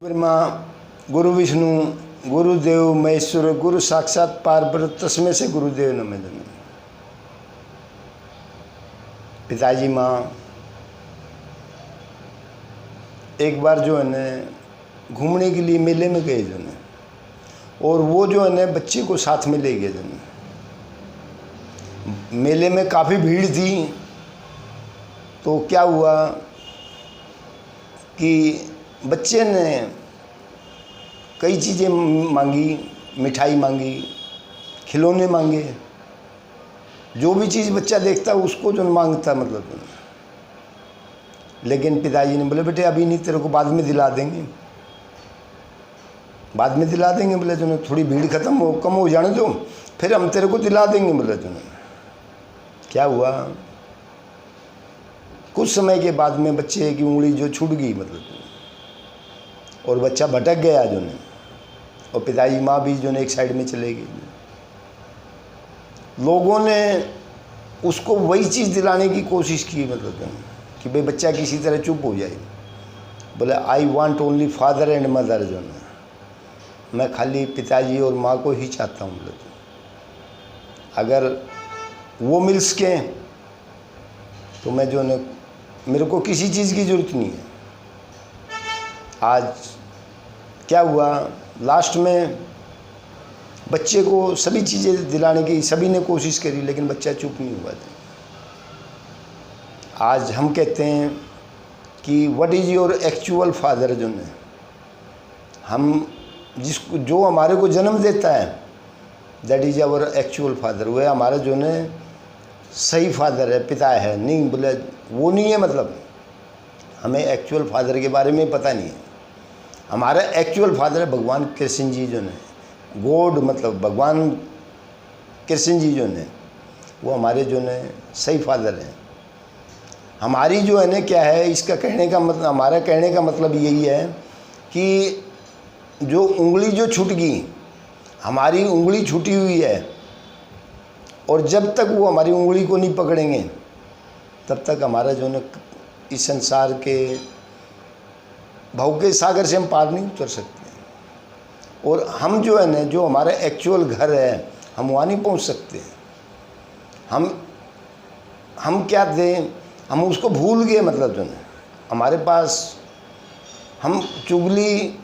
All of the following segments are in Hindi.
ब्रह्मा गुरु विष्णु गुरुदेव महेश्वर गुरु साक्षात पारब्रह्म तस्मै से गुरुदेव नमः। पिताजी माँ एक बार जो है न घूमने के लिए मेले में गए जो न, और वो जो है न बच्चे को साथ में ले गए जो न। मेले में काफ़ी भीड़ थी, तो क्या हुआ कि बच्चे ने कई चीज़ें मांगी, मिठाई मांगी, खिलौने मांगे। जो भी चीज़ बच्चा देखता है उसको जो मांगता मतलब। लेकिन पिताजी ने बोले बेटे अभी नहीं, तेरे को बाद में दिला देंगे, बाद में दिला देंगे। बोले जो थोड़ी भीड़ कम हो जाने दो, फिर हम तेरे को दिला देंगे। बोले जो क्या हुआ, कुछ समय के बाद में बच्चे की उंगली जो छूट गई मतलब, और बच्चा भटक गया जो ने, और पिताजी माँ भी जो ने एक साइड में चले गई। लोगों ने उसको वही चीज़ दिलाने की कोशिश की मतलब कि भाई बच्चा किसी तरह चुप हो जाए। बोले I want only father and mother जो है, मैं खाली पिताजी और माँ को ही चाहता हूँ। बोले अगर वो मिल सके तो मैं जो है मेरे को किसी चीज़ की ज़रूरत नहीं है। आज क्या हुआ, लास्ट में बच्चे को सभी चीज़ें दिलाने की सभी ने कोशिश करी, लेकिन बच्चा चुप नहीं हुआ था। आज हम कहते हैं कि what is your actual father जो है, हम जिसको जो हमारे को जन्म देता है that is our actual father. वह हमारा जो है सही फादर है, पिता है। नहीं बोले वो नहीं है मतलब, हमें एक्चुअल फादर के बारे में पता नहीं है। हमारा एक्चुअल फादर है भगवान कृष्ण जी जो ने, गॉड मतलब भगवान कृष्ण जी जो ने, वो हमारे जो ने सही फादर हैं। हमारी जो है ना क्या है, इसका कहने का मतलब, हमारा कहने का मतलब यही है कि जो उंगली जो छूट गई, हमारी उंगली छूटी हुई है, और जब तक वो हमारी उंगली को नहीं पकड़ेंगे तब तक हमारा जो है इस संसार के भाव के सागर से हम पार नहीं उतर सकते। और हम जो है ना, जो हमारा एक्चुअल घर है, हम वहाँ नहीं पहुँच सकते। हम क्या थे, हम उसको भूल गए मतलब जो है हमारे पास, हम चुगली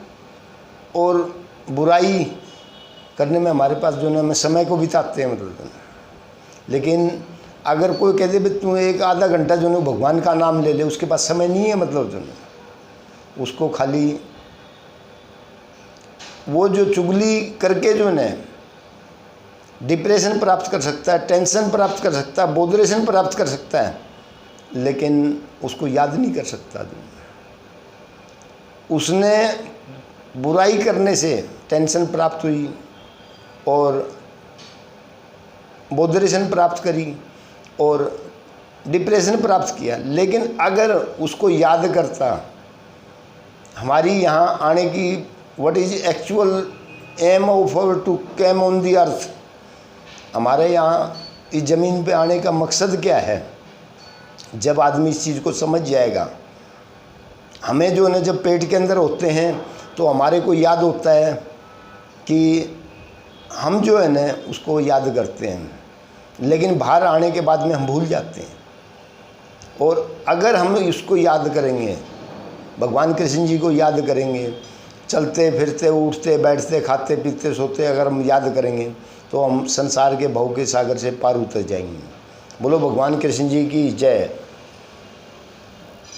और बुराई करने में हमारे पास जो है हम समय को बिताते हैं मतलब जो है। लेकिन अगर कोई कह दे भाई तू एक आधा घंटा जो है भगवान का नाम ले ले, उसके पास समय नहीं है मतलब जो है, उसको खाली वो जो चुगली करके जो है डिप्रेशन प्राप्त कर सकता है, टेंशन प्राप्त कर सकता है, बोधरेशन प्राप्त कर सकता है, लेकिन उसको याद नहीं कर सकता। जो उसने बुराई करने से टेंशन प्राप्त हुई और बोधरेशन प्राप्त करी और डिप्रेशन प्राप्त किया। लेकिन अगर उसको याद करता, हमारी यहाँ आने की what is actual aim of our to came on the earth, हमारे यहाँ इस ज़मीन पे आने का मकसद क्या है, जब आदमी इस चीज़ को समझ जाएगा। हमें जो है जब पेट के अंदर होते हैं तो हमारे को याद होता है कि हम जो है ना उसको याद करते हैं, लेकिन बाहर आने के बाद में हम भूल जाते हैं। और अगर हम इसको याद करेंगे, भगवान कृष्ण जी को याद करेंगे, चलते फिरते उठते बैठते खाते पीते सोते अगर हम याद करेंगे तो हम संसार के भव के सागर से पार उतर जाएंगे। बोलो भगवान कृष्ण जी की जय।